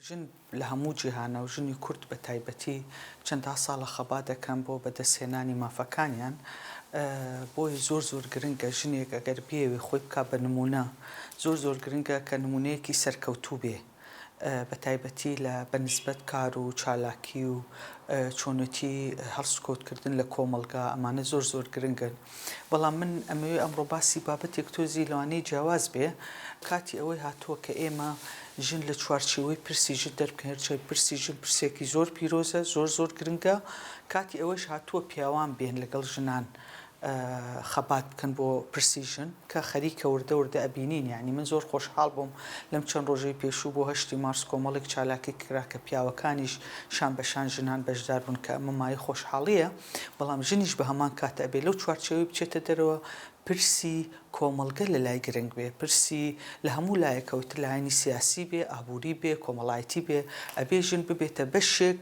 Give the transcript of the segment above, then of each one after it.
ژن لە هەموو جیهانە و ژنی کورد بە تایبەتی چەندها ساڵە خەبا دەکەن بۆ بەدەستهێنانی مافەکانیان بۆی زۆر گرنگە ژنێک ئەگەر بێوێ خۆی بکا بە نمونە زۆر گرنگە کە نمونەیەکی سەرکەوتوو بێ بە تایبەتی لە بەنسبەت کار و چالاکی و چۆنەتی هەڵسکۆتکردن لە کۆمەلگا ئەمانە زۆر گرنگن بەڵام من ئەمەوێ ئەمڕۆ باسی بابەتێک تۆزی لەوانەیە جیاواز بێ کاتی ئەوەی هاتووە کە ئێمە ژن لە چوارچێوەی پرسی ژن دەربکەین هەرچی پرسی ژن پرسێکی زۆر پیرۆزە زۆر گرنگە کاتی ئەوەش هاتووە پیاوان بێن لەگەڵ ژنان خەبات بکەن بۆ پرسی ژن کە خەریکە وردە ئەبینین یعنی من زۆر خۆشحاڵ بووم لەم چەند ڕۆژەی پێشوو بۆ 8 مارس کۆمەڵێک چالاکی کرا کە پیاوەکانیش شان بەشان ژنان بەشدار بوون کە ئەمە مای خۆشحاڵیە بەڵام ژنیش بە هەمان کاتە ئەبێ لەو چوارچێوەی بچێتە دەرەوە پرسی کۆمەلگە لە لای گرنگ بێ پرسی لە هەموو لایەکەوتر لایەنی سیاسی بێ ئابووری بێ کۆمەڵایەتی بێ ئەبێ ژن ببێتە بەشێک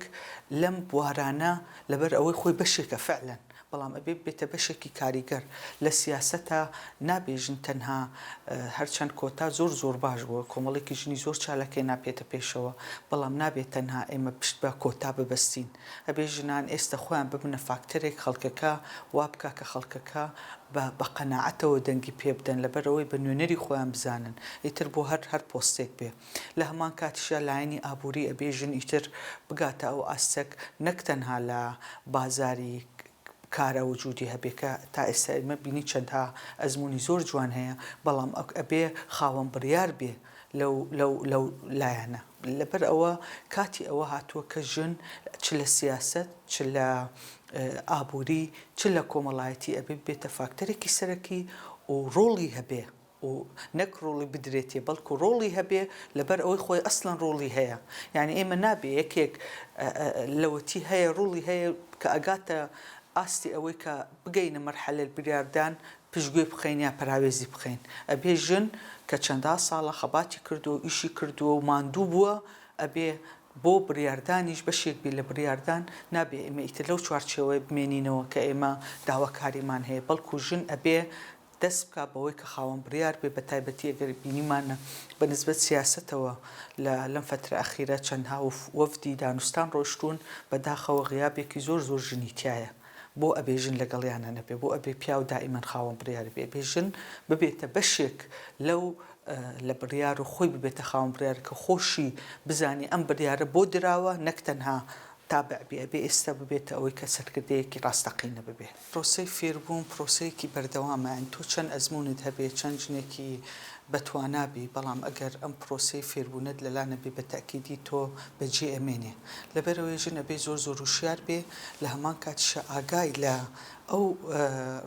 لەم بوارانە لەبەر ئەوەی خۆی بەشێکە فعلەن بەڵام ئەبێ بێتە بەشێکی کاریگەر لە سیاسەتە نابێژن تەنها هەرچەند کۆتا زۆر باش بووە کۆمەڵێکی ژنی زۆر چالاکەی ناپێتە پێشەوە بەڵام نابێت تەنها ئێمە پشت بە کۆتا ببەستین ئەبێ ژنان ئێستا خۆیان ببنە فاکتەرێک خەڵکەکە وا بکا کە خەڵکەکە بە قەناعەتەوە دەنگی پێ بدەن لەبەرەوەی بە نوێنەری خۆیان بزانن ئیتر بۆ هەر پۆستێک بێ لە هەمان کاتیشە لایەنی ئابووری ئەبێ ژن ئیتر بگاتە ئەو ئاستەک نەک تەنها لە بازاری کارە وجودی هەبێکە تا ئێستا ئێمە بینی چەندها ئەزمموی زۆر جوان هەیە بەڵام ئەبێ خاوەن بڕیار بێ لەو لایەنە لەبەر ئەوە کاتی ئەوە هاتووە کە ژن چ لە سیاست چ لە ئابووری چ لە کۆمەڵایەتی ئەبێ بێتە فاکتەرێکی سەرەکی و ڕۆڵی هەبێ و نەک ڕۆڵی بدرێتێ بەڵکو ڕۆڵی هەبێ لەبەر ئەوەی خۆی ئەسڵەن ڕۆڵی هەیە یعنی ئێمە نابێ یەکێک لەوەتی هەیە ڕۆڵی هەیە کە ئەگاتە ئاستی ئەوەی کە بگەینە مەرحەلە بریاردان پشتگوێ بخەین یا پراوێزی بخەین ئەبێ ژن کە چەندها ساڵە خەباتی کردو و ئیشی کردووە و ماندوو بووە ئەبێ بۆ بڕیاردانیش بەشێک بێ لە بڕیاردان نابێ ئێمە ئیتر لەو چوارچێوەی بمێنینەوە کە ئێمە داواکاریمان هەیە بەڵکو ژن ئەبێ دەست بکە بەوەی کە خاوەن بڕیار بێ بە تایبەتی ئەگەر بینیمانە بەنسبەت سیاسەتەوە لەم فترە ئەخیرە چەندها وەفدی دانوستان ڕۆشتون بەداخەوە غیابێکی زۆر ژنی تایە بۆ ئەبێژن لەگەڵیانە نەبێ بۆ ئەبێ پیا و دائیمەن خاوەن بڕیار بێ بێژن ببێتە بەشێک لەو لە بڕیار و خۆی ببێتە خاوەن بڕیار کە خۆشی بزانی ئەم بڕیارە بۆ دراوە نەک تەنها تابع بێ ئەبێ ئێستا ببێتە ئەوەی کە سەرکردەیەکی ڕاستەقینە ببێ پرۆسەی فێربوون پرۆسەیەکی بەردەوامە تۆ چەند ئەزممونت هەبێ چەند ژنێکی بەتوانابی بەڵام ئەگەر ئەم پرۆسەی فێربوونت لەلانە بێ بە تاکیدی تۆ بەجێ ئەمێنێ لەبەرەوەی ژن ئەبێ زۆر وشیار بێ لە هەمان کاتیشە ئاگای لە ئەو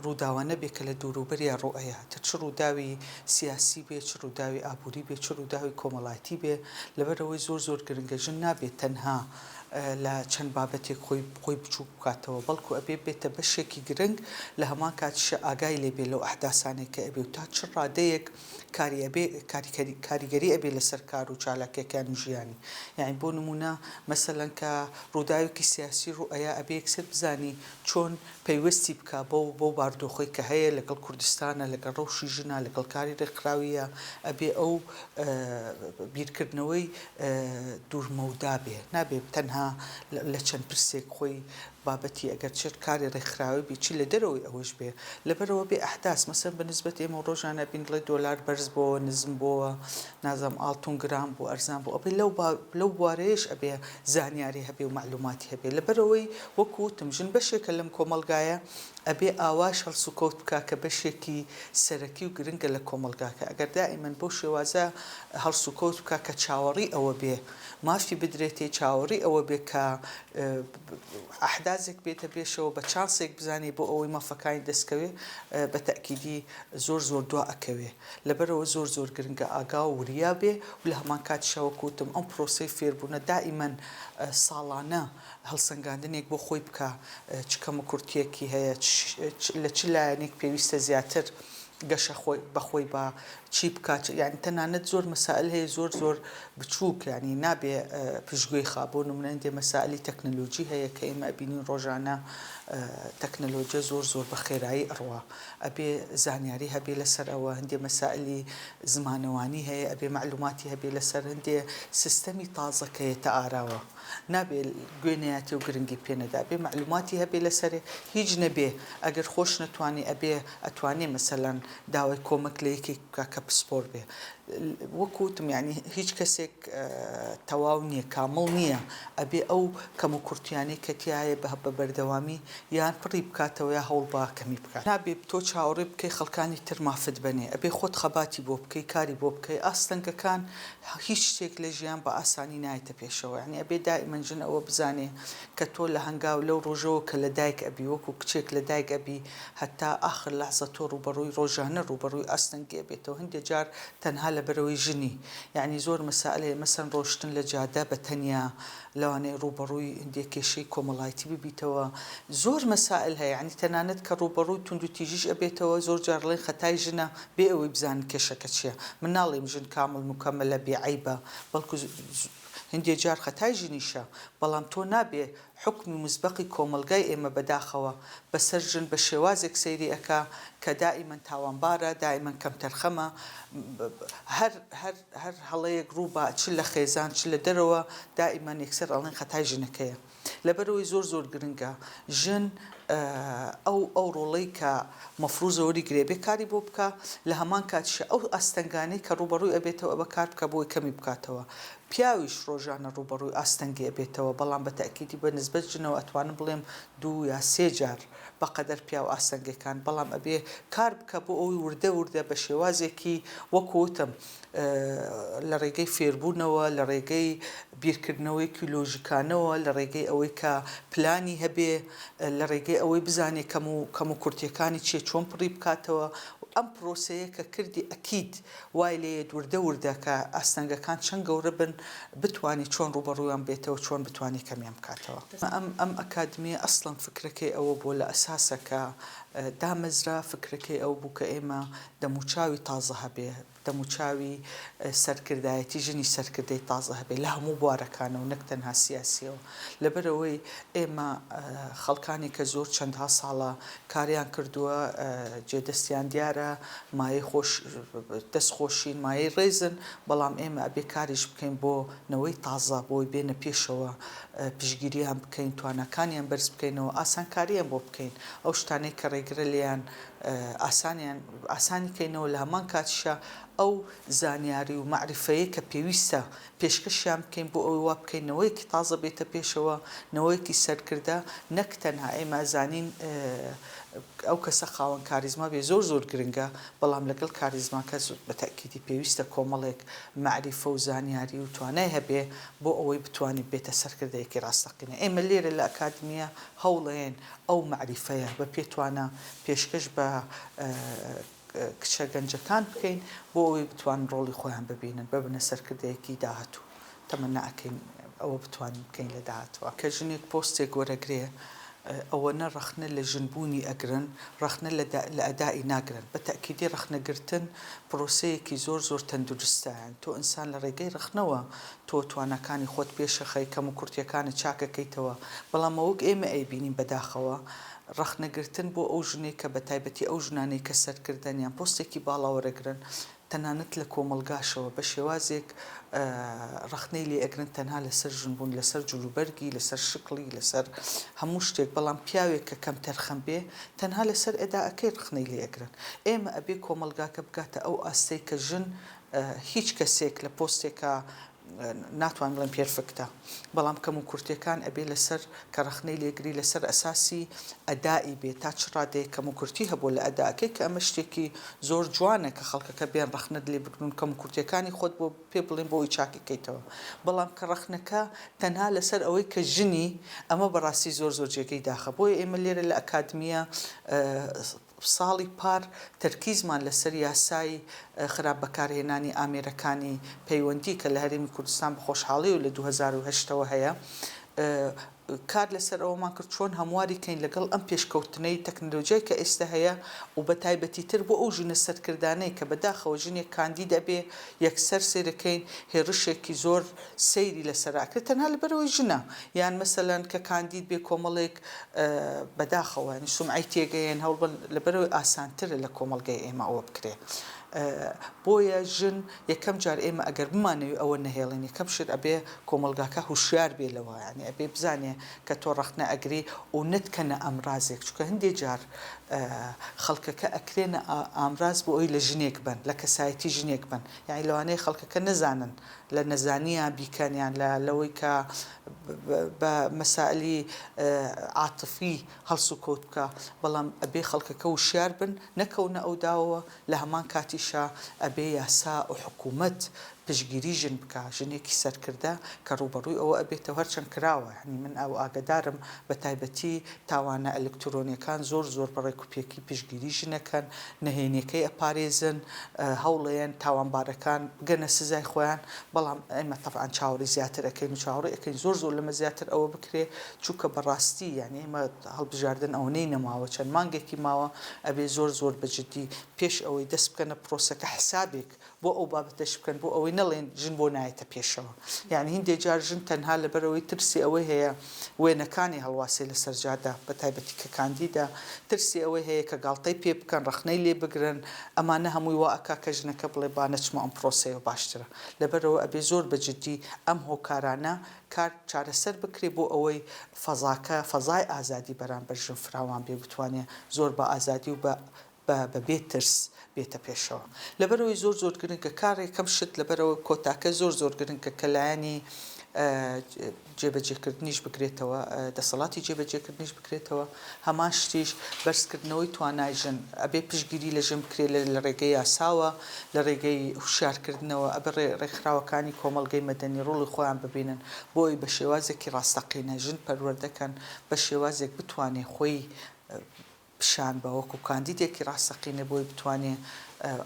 ڕووداوانە بێ کە لە دووروبەریە ڕۆئەیە چ ڕووداوی سیاسی بێ چ ڕووداوی ئابووری بێ چ ڕووداوی کۆمەڵایەتی بێ لەبەرەوەی زۆر گرنگە ژن نابێت تەنها لە چەند بابەتێک خۆی بچوو بکاتەوە بەڵکو ئەبێ بێتە بەشێکی گرنگ لە هەمان کاتیشە ئاگای لێبێ لەو ئەحداسانێک کە ئەبێ و تا چ ڕادەیەک کاریگەری ئەبێ لەسەر کار و چالاکیەکان و ژیانی یعنی بۆ نمونە مەسەلەن کە ڕووداوێکی سیاسی ڕوئەیە ئەبێ یەکسەر بزانی چۆن پەیوەستی بکە بۆ باردۆخۆی کە هەیە لەگەڵ کوردستانە لەگەڵ ڕەوشی ژنە لەگەڵ کاری ڕێکخراویە ئەبێ ئەو بیرکردنەوەی دوورمەودا بێ نابێ تەنها لە چەند پرسێک خۆی بابەتی ئەگەر چێت کاری ڕێکخراوی بیچی لە دەرەوەی ئەوەش بێ لەبەرەوە بێ ئەحداس مەسەن بەنسبەت ئێمە ڕۆژانە بین دڵی دۆلار بەرز بۆ نزم بۆوە نازەم ئاڵتون گرام بۆ ئەرزان بۆ ئەبێ لەو بوارەیەش ئەبێ زانیاری هەبێ و معلوماتی هەبێ لەبەرەوەی وەکوتم ژن بەشێکە لەم کۆمەلگایە ئەبێ ئاواش هەڵسوکەوت بکە کە بەشێکی سەرەکی و گرنگە لە کۆمەلگاکە ئەگەر دائیمەن بۆ شێوازە هەڵسوکەوت بکە کە چاوەڕی ئەوە بێ مافی بدرێتێ چاوەڕی ئەوە بێ کە ئەحدازێک بێتە پێشەوە بە چانسێک بزانێ بۆ ئەوەی مافەکانی دەستکەوێ بە تەکیدی زۆر دوا ئەکەوێ لەبەرەوە زۆر گرنگە ئاگا و وریا بێ و لە هەمان کاتیشەوە کوتم ئەم پرۆسەی فێربوونە دائیمەن ساڵانە هەڵسەنگاندنێک بۆ خۆی بکە چ کەم و کورتیەکی هەیە لە چ لایەنێک پێویستە زیاتر گەشە بەخۆی بە چی بکات یعنی تەنانەت زۆر مەسائل هەیە زۆر بچووک ینی نابێ پشتگوێی خابۆ نمونە هەندێ مەسائلی تەکنەلۆجی هەیە کە ئێمە بینین ڕۆژانە تەکنەلۆجیە زۆر بە خێرایی ئەڕوا ئەبێ زانیاری هەبێ لەسەر ئەوە هەندێ مەسائلی زمانەوانی هەیە ئەبێ معلوماتی هەبێ لەسەر هەندێ سیستەمی تازەکەیەتە ئاراوە نابێ گوێنەیەتی و گرنگی پێنەدا بێ معلوماتی هەبێ لەسەرێ هیچ نەبێ ئەگەر خۆش نەتوانی ئەبێ ئەتوانێ مەسەلەن داوای کۆمەک لە یەکێک بکە کە پسپۆر بێ وەکوتم یعنی هیچ کەسێک تەواو نییە کامڵ نییە ئەبێ ئەو کەم و کورتیانەی کەتیایە بە بەردەوامی یان پڕی بکاتەوە یا هەوڵ بە کەمی بکات نابێ تۆ چاوەڕێ بکەی خەڵکانی تر مافت بنێ ئەبێ خۆت خەباتی بۆ بکەی کاری بۆ بکەی ئاستەنگەکان هیچ شتێک لە ژیان بە ئاسانی نایەتە پێشەوە یعنی ئەبێ دائیمەن ژن ئەوە بزانێ کە تۆ لە هەنگاو لەو ڕۆژەوە کە لە دایک ئەبی وەکو کچێک لە دایک ئەبی هەتا ئاخر لەحزە تۆ ڕوبەڕووی ڕۆژانە ڕوبەڕووی ئاستەنگێ بێتەوە هەندێک جار تەنها لە بەرەوەی ژنی یعنی زۆر مەسائلەیە مەسەن ڕۆشتن لە جادە بە تەنیا لەوانەیە ڕوبەڕووی هەندێک کێشەی کۆمەڵایەتی ببیتەوە زۆر مەسائل هەیە یعنی تەنانەت کە ڕوبەڕووی تونند و تیژیش ئەبێتەوە زۆر جار لەڵێن خەتای ژنە بێ ئەوەی بزانن کێشەکە چییە من ناڵێم ژن کامل مکەمەلە بێعیبە بەڵکو هەندێک جار خەتای ژنیشە بەڵام تۆ نابێ حکمی مزبەقی کۆمەلگای ئێمە بەداخەوە بەسەر ژن بە شێوازێک سەیری ئەکا کە دائیمەن تاوانبارە دائیمەن کەم تەرخەمە هەر هەڵەیەک ڕووبە چ لە خێزان چ لە دەرەوە دائیمەن یەکسەر ئەڵێن خەتای ژنەکەیە لەبەرەوەی زۆر گرنگە ژن ئەو ڕۆڵەی کە مەفروزەوەری گرێبێ کاری بۆ بکە لە هەمان کاتیشە ئەو ئاستەنگانەی کە ڕوبەڕووی ئەبێتەوە بە کار بکە بۆی کەمی بکاتەوە پیاویش ڕۆژانە ڕوبەڕووی ئاستەنگی ئەبێتەوە بەڵام بە تەکیدی بە نسبەت ژنەوە ئەتوانم بڵێم 2 یا 3 جار بەقەدەر پیاو ئاستەنگەکان بەڵام ئەبێ کار بکە بۆ ئەوی وردە بە شێوازێکی وەکوتم لە ڕێگەی فێربوونەوە لە ڕێگەی بیرکردنەوەی کیلۆژیکانەوە لە ڕێگەی ئەوەی کە پلانی هەبێ لە ڕێگەی ئەوەی بزانێ کەم و کورتیەکانی چێ چۆن پڕی بکاتەوە ئەم پرۆسەیە کە کردی ئەکید وای لێ وردە کە ئاستەنگەکان چەند گەورە بن بتوانانی چۆن ڕوبەڕوویان بێتەوە چۆن بتوانانی کەمیان بکاتەوە ئەم ئەکادمیە ئەسڵەن فکرەکەی ئەوە بۆ لە ئەساسەکە دامەزرا فکرەکەی ئەو بوو کە ئێمە دەموچاوی تازە هەبێ دەموچاوی سەرکردایەتی ژنی سەرکردەی تازە هەبێ لە هەموو بوارەکانەوە نەک تەنها سیاسیەوە لەبەرەوەی ئێمە خەڵکانی کە زۆر چەندها ساڵە کاریان کردووە جێدەستیان دیارە مایە دەستخۆشین مایەی ڕێزن بەڵام ئێمە ئەبێ کاریش بکەین بۆ نەوەی تازە بۆی بێنە پێشەوە پشگیریان بکەین توانەکانیان بەرز بکەینەوە ئاسانکاریان بۆ بکەین ئەو شتانەی کە ڕێگرە لیان ئاسانی کەینەوە لە هەمان کاتیشە ئەو زانیاری و معرفەیە کە پێویستە پێشکەشیان بکەین بۆ ئەوی وا بکەینەوەیکی تازە بێتە پێشەوە نەوەیەکی سەرکردە نەک تەنها ئێمە زانین ئەو کەسە خاوەن کاریزما بێ زۆر گرنگە بەڵام لەگەڵ کاریزماکە بە تەکیدی پێویستە کۆمەڵێک معریفە و زانیاری و توانای هەبێ بۆ ئەوەی بتوانێت بێتە سەرکردەیەکی ڕاستەقینە ئێمە لێرە لە ئەکادمیە هەوڵێن ئەو معریفەیە بە پێتوانە پێشکەش بە کچە گەنجەکان بکەین بۆ ئەوەی بتوان ڕۆڵی خۆیان ببینن ببنە سەرکردەیەکی داهاتوو تەمەنا ئەکەین ئەوە بتوانین بکەین لە داهاتوە کە ژنێک پۆستێک وەرەگرێ ئەوە نە ڕەخنە لە ژنبوونی ئەگرن ڕەخنە لە ئەدای ناگرن بە تەکیدی ڕەخنەگرتن پرۆسەیەکی زۆر تەندروستە تۆ ئینسان لە ڕێگەی ڕەخنەوە تۆ توانەکانی خۆت پێشەخەی کەم و کورتیەکانە چاکەکەیتەوە بەڵام ئەوەک ئێمە ئەیبینین بەداخەوە ڕەخنەگرتن بۆ ئەو ژنێک کە بە تایبەتی ئەو ژنانەی کە سەرکردنیان پۆستێکی باڵاوەرەگرن تەنانەت لە کۆمەلگاشەوە بە شێوازێک ڕەخنەی لێ ئەگرن تەنها لەسەر ژنبوون لەسەر جلوبەرگی لەسەر شکڵی لەسەر هەموو شتێک بەڵام پیاوێک کە کەم تەرخەم بێ تەنها لەسەر ئەداءەکەی ڕخنەی لێ ئەگرن ئێمە ئەبێ کۆمەلگاکە بگاتە ئەو ئاستەی کە ژن هیچ کەسێک لە پۆستێکە ناتوان بڵێن پێرفکتە بەڵام کەم و کورتیەکان ئەبێ لەسەر کە ڕەخنەی لێگری لەسەر ئەساسی ئەدائی بێت تا چ ڕادەیە کەم و کورتی هەبوو لە ئەداکەی کە ئەمە شتێکی زۆر جوانە کە خەڵکەکە بێن ڕەخنەت لێ بگرن کەم و کورتیەکانی خۆت بۆ پێ بڵێن بۆ ئەوی چاکەکەیتەوە بەڵام کە ڕەخنەکە تەنها لەسەر ئەوەی کە ژنی ئەمە بەڕاستی زۆر جێگەی داخە بۆیە ئێمە لێرە لە ئەکادمیە ساڵی پار تەرکیزمان لەسەر یاسای خراپ بەکارهێنانی ئامێرەکانی پەیوەندی کە لە هەرێمی کوردستان بە خۆشحاڵی و لە 2008ەوە هەیە کار لەسەر ئەوەمان کرد چۆن هەمواری کەین لەگەڵ ئەم پێشکەوتنەی تەکنۆلۆژیای کە ئێستا هەیە و بە تایبەتیتر بۆ ئەو ژنە سەرکردانەی کە بەداخەوە ژنێک کاندید ئەبێ یەکسەر سیرەکەین هێرشێکی زۆر سەیری لەسەراکرێت تەنها لەبەرەوەی ژنە یان مەسەلەن کە کاندید بێ کۆمەڵێک بەداخەوە سومعی تێگەیەن هەوڵ بن لەبەرەوەی ئاسانترە لە کۆمەڵگەی ئێمە ئەوە بکرێ. بۆیە ژن یەکەم جار ئێمە ئەگەر بمانەوێت ئەوە نەهێڵین یەکەم شت ئەبێ کۆمەلگاکە هوشیار بێ لەوە ینی ئەبێ بزانێ کە تۆ ڕەخنە ئەگری و نتکەنە ئەمرازێک چکە هەندێک جار خەڵکەکە ئەکرێنە ئامراز بۆ ئەوی لە ژنێک بن لە کەسایەتی ژنێک بن یعنی لەوانەیە خەڵکەکە نەزانن لە نەزانیە بیکەنیان لەوەی کە بە مەسائلی عاتفی هەڵس و کەوت بکە بەڵام ئەبێ خەڵکەکە وشیار بن نەکەونە ئەو داوە لە هەمان کاتیشە ئەبێ یاسا و حکوومەت پشگیری ژن بکە ژنێکی سەرکردە کە ڕوبەڕووی ئەوە ئەبێتەوە هەرچەند کراوە هەنی من ئەو ئاگدارم بە تایبەتی تاوانە ئەلکترۆنیەکان زۆر بەڕێ کوپێکی پشگیری ژنەکەن نەهێنیەکەی ئەپارێزن هەوڵەیەن تاوانبارەکان بگەنە سزای خۆیان بەڵام ئێمە تەبعاً چاوەڕی زیاتر ئەەکەین و چاوەڕێ ئەەکەین زۆر لەمە زیاتر ئەوە بکرێ چووکە بەڕاستی یعنی ئێمە هەڵبژاردن ئەو نەی نەماوە چەند مانگێکی ماوە ئەبێ زۆر بەجددی پێش ئەوەی دەست بکەنە پرۆسەکە حسابێک بۆ ئەو بابەتەش بکەن بۆ ئەوەی نەڵێن ژن بۆ نایەتە پێشەوە یعنی هیندێک جار ژن تەنها لەبەرەوەی ترسی ئەوەی هەیە وێنەکانی هەڵواسی لە سەرجادا بە تایبەتی کە کاندیدا ترسی ئەوەی هەیە کە گاڵتەی پێ بکەن ڕەخنەی لێ بگرن ئەمانە هەمووی وا ئەکا کە ژنەکە بڵێ با نەچمە ئەم پرۆسەیە باشترە لەبەرەوە ئەبێ زۆر بەجددی ئەم هۆکارانە کار چارەسەر بکرێ بۆ ئەوەی فەزاکە فەزای ئازادی بەرامبەر ژن فراوان بێ بتوانێت زۆر بە ئازادی و بە بێترس بێتە پێشەوە لەبەرەوەی زۆر گرنگە کارێکەم شت لەبەرەوە کۆتاکە زۆر گرنگکە کەلایانی جێبەجێکردنیش بکرێتەوە دەسەڵاتی جێبەجێکردنیش بکرێتەوە هەمان شتیش بەرزکردنەوەی توانای ژن ئەبێ پشگیری لە ژن بکرێت لە ڕێگەی یاساوە لە ڕێگەی هوشیارکردنەوە ئەبێ ڕێکخراوەکانی کۆمەڵگەی مەدەنی ڕوڵی خۆیان ببینن بۆی بە شێوازێکی ڕاستەقینە ژن پەروەردەکەن بە شێوازێک بتوانێت خۆی پیشان بە وەکو کاندیدێکی ڕاستەقینە بۆی بتوانێت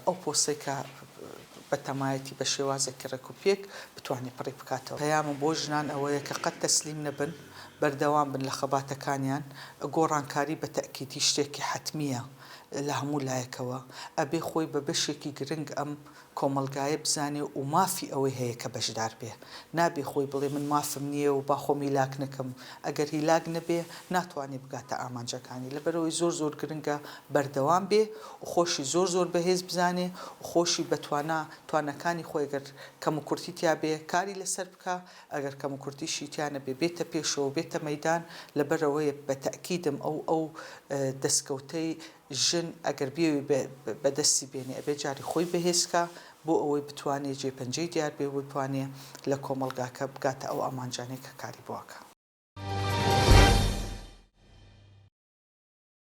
ئەو پۆستەی کە بە تەمایەتی بە شێوازێکی ڕێکوپێک بتوانێت پڕی بکاتەوە پەیامم بۆ ژنان ئەوەیە کە قەت تەسلیم نەبن بەردەوام بن لە خەباتەکانیان گۆڕانکاری بە تەکیدی شتێکی حتمیە لە هەموو لایەکەوە ئەبێ خۆی بە بەشێکی گرنگ ئەم کۆمەلگایە بزانێ و مافی ئەوەی هەیە کە بەشدار بێ نابێ خۆی بڵێ من مافم نییە و با خۆم هیلاک نەکەم ئەگەر هیلاک نەبێ ناتوانێت بگاتە ئامانجەکانی لەبەرەوەی زۆر گرنگە بەردەوام بێ و خۆشی زۆر بەهێز بزانێ و خۆشی توانەکانی خۆی ئەگەر کەم و کورتیتیا بێ کاری لەسەر بکە ئەگەر کەم و کورتیشی تیانە بێ بێتە پێشەوە بێتە مەیدان لەبەرەوەی بە تەکیدم ئەو دەستکەوتەی ژن ئەگەر بێوی بەدەستی بێنێ ئەبێ جاری خۆی بەهێزکە بۆ ئەوەی بتوانێت جێپەنجەی دیار بێ و بتوانێت لە کۆمەلگاکە بگاتە ئەو ئامانجانەی کە کاری بۆکە.